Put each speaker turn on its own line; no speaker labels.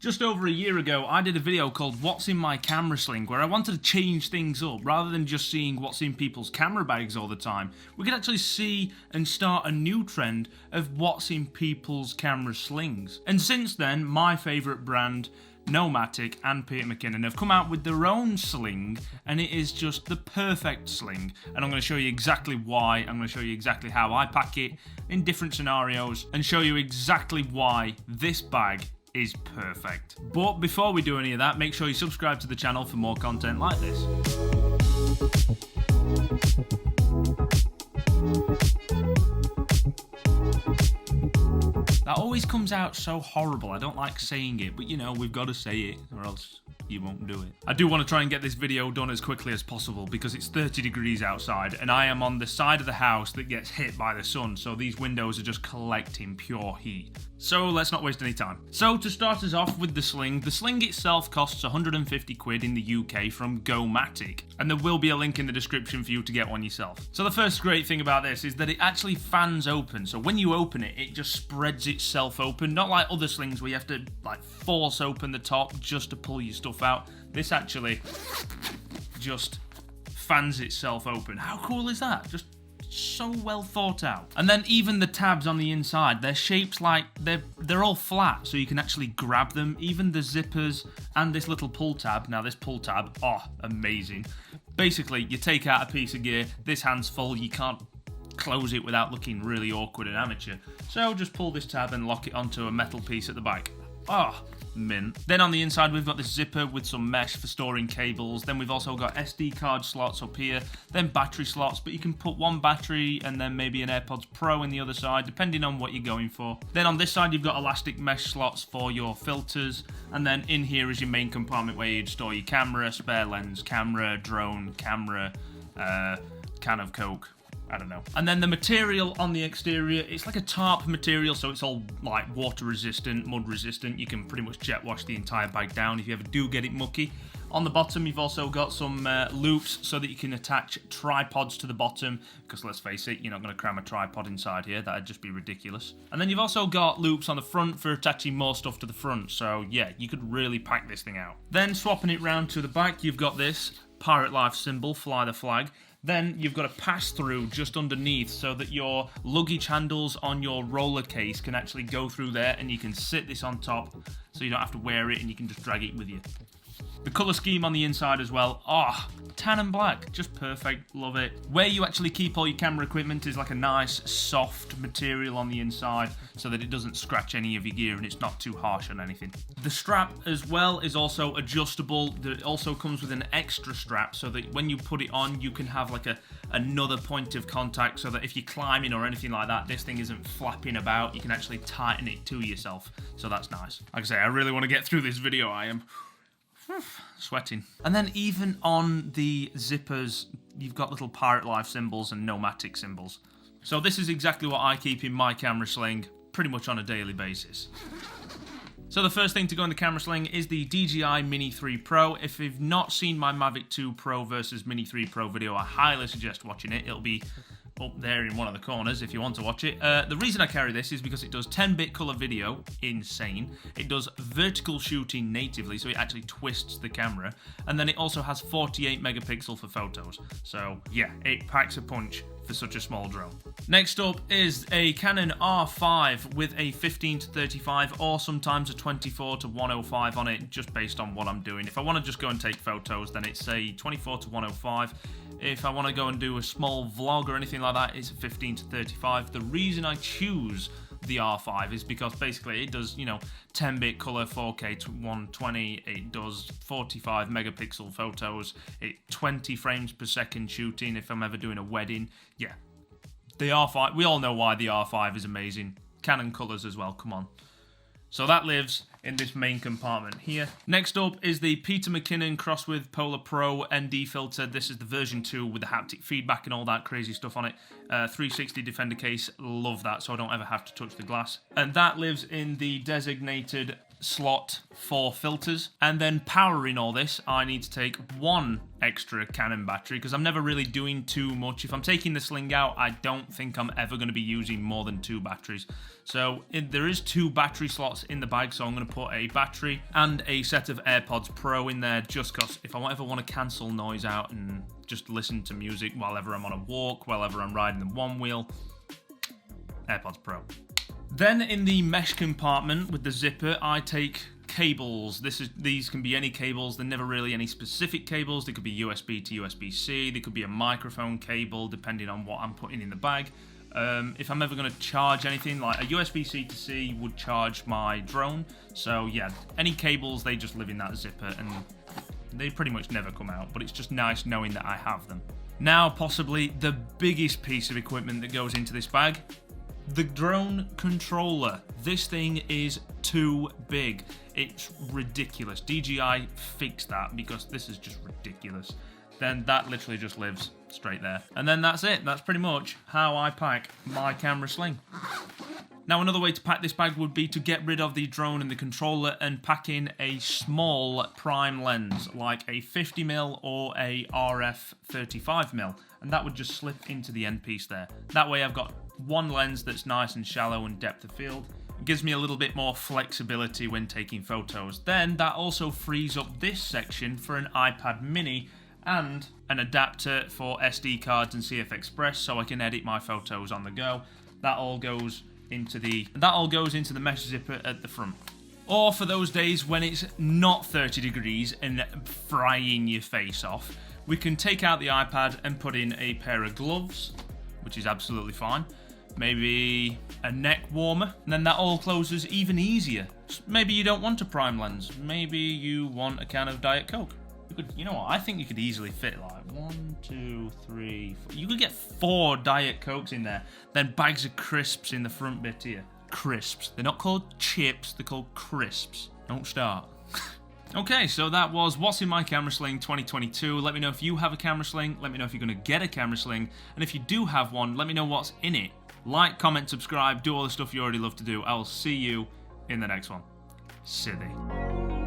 Just over a year ago, I did a video called What's in My Camera Sling, where I wanted to change things up. Rather than just seeing what's in people's camera bags all the time, we could actually see and start a new trend of what's in people's camera slings. And since then, my favourite brand, Nomatic and Peter McKinnon, have come out with their own sling, and it is just the perfect sling. And I'm going to show you exactly why. I'm going to show you exactly how I pack it in different scenarios, and show you exactly why this bag is perfect. But before we do any of that, make sure you subscribe to the channel for more content like this. That always comes out so horrible. I don't like saying it, but you know, we've got to say it or else you won't do it. I do want to try and get this video done as quickly as possible because it's 30 degrees outside and I am on the side of the house that gets hit by the sun, so these windows are just collecting pure heat. So let's not waste any time. So to start us off with the sling itself costs 150 quid in the UK from Nomatic, and there will be a link in the description for you to get one yourself. So the first great thing about this is that it actually fans open, so when you open it, it just spreads itself open, not like other slings where you have to like force open the top just to pull your stuff out. This actually just fans itself open. How cool is that? Just so well thought out. And then even the tabs on the inside, they're shaped like they're all flat, so you can actually grab them. Even the zippers and this little pull tab. Now this pull tab, oh, amazing. Basically, you take out a piece of gear, this hand's full, you can't close it without looking really awkward and amateur. So just pull this tab and lock it onto a metal piece at the back. Oh, mint. Then on the inside we've got this zipper with some mesh for storing cables. Then we've also got SD card slots up here, then battery slots, but you can put one battery and then maybe an AirPods Pro in the other side, depending on what you're going for. Then on this side you've got elastic mesh slots for your filters, and then in here is your main compartment where you'd store your camera, spare lens, camera, drone, camera, can of Coke, I don't know. And then the material on the exterior, it's like a tarp material, so it's all like water resistant, mud resistant. You can pretty much jet wash the entire bag down if you ever do get it mucky. On the bottom, you've also got some loops so that you can attach tripods to the bottom, because let's face it, you're not going to cram a tripod inside here. That'd just be ridiculous. And then you've also got loops on the front for attaching more stuff to the front. So yeah, you could really pack this thing out. Then swapping it round to the back, you've got this pirate life symbol, fly the flag. Then you've got a pass-through just underneath so that your luggage handles on your roller case can actually go through there, and you can sit this on top so you don't have to wear it and you can just drag it with you. The colour scheme on the inside as well, tan and black, just perfect, love it. Where you actually keep all your camera equipment is like a nice soft material on the inside so that it doesn't scratch any of your gear and it's not too harsh on anything. The strap as well is also adjustable. It also comes with an extra strap so that when you put it on you can have like another point of contact so that if you're climbing or anything like that, this thing isn't flapping about. You can actually tighten it to yourself, so that's nice. Like I say, I really want to get through this video. I am sweating. And then even on the zippers, you've got little pirate life symbols and Nomatic symbols. So this is exactly what I keep in my camera sling pretty much on a daily basis. So the first thing to go in the camera sling is the DJI Mini 3 Pro. If you've not seen my Mavic 2 Pro versus Mini 3 Pro video, I highly suggest watching it. It'll be up there in one of the corners if you want to watch it. The reason I carry this is because it does 10-bit color video, insane. It does vertical shooting natively, so it actually twists the camera. And then it also has 48 megapixel for photos. So yeah, it packs a punch for such a small drone. Next up is a Canon R5 with a 15-35 or sometimes a 24-105 on it, just based on what I'm doing. If I want to just go and take photos, then it's a 24-105. If I want to go and do a small vlog or anything like that, it's a 15-35. The reason I choose the R5 is because basically it does, 10-bit color 4K to 120, it does 45 megapixel photos, 20 frames per second shooting if I'm ever doing a wedding. Yeah, the R5, we all know why the R5 is amazing. Canon colors as well, come on. So that lives in this main compartment here. Next up is the Peter McKinnon cross with Polar Pro ND filter. This is the version 2 with the haptic feedback and all that crazy stuff on it. 360 Defender case, love that, so I don't ever have to touch the glass. And that lives in the designated slot for filters. And then powering all this, I need to take one extra Canon battery because I'm never really doing too much. If I'm taking the Sling out, I don't think I'm ever going to be using more than 2 batteries. So there is 2 battery slots in the bag, so I'm going to put a battery and a set of AirPods Pro in there just because if I ever want to cancel noise out and just listen to music while ever I'm on a walk, while ever I'm riding the one wheel, AirPods Pro. Then in the mesh compartment with the zipper, I take cables. These can be any cables. They're never really any specific cables. They could be USB to USB-C. They could be a microphone cable, depending on what I'm putting in the bag. If I'm ever going to charge anything, like a USB-C to C would charge my drone. So yeah, any cables, they just live in that zipper and they pretty much never come out. But it's just nice knowing that I have them. Now, possibly the biggest piece of equipment that goes into this bag, the drone controller. This thing is too big. It's ridiculous. DJI fixed that because this is just ridiculous. Then that literally just lives straight there. And then that's it. That's pretty much how I pack my camera sling. Now, another way to pack this bag would be to get rid of the drone and the controller and pack in a small prime lens, like a 50mm or a RF 35mm, and that would just slip into the end piece there. That way I've got one lens that's nice and shallow and depth of field. It gives me a little bit more flexibility when taking photos. Then that also frees up this section for an iPad mini and an adapter for SD cards and CF Express so I can edit my photos on the go. That all goes into the mesh zipper at the front. Or for those days when it's not 30 degrees and frying your face off, we can take out the iPad and put in a pair of gloves, which is absolutely fine. Maybe a neck warmer, and then that all closes even easier. Maybe you don't want a prime lens. Maybe you want a can of Diet Coke. You know what? I think you could easily fit like 1, 2, 3, 4. You could get 4 Diet Cokes in there. Then bags of crisps in the front bit here. Crisps. They're not called chips. They're called crisps. Don't start. Okay, so that was What's in My Camera Sling 2022. Let me know if you have a camera sling. Let me know if you're going to get a camera sling. And if you do have one, let me know what's in it. Like, comment, subscribe, do all the stuff you already love to do. I will see you in the next one. Silly.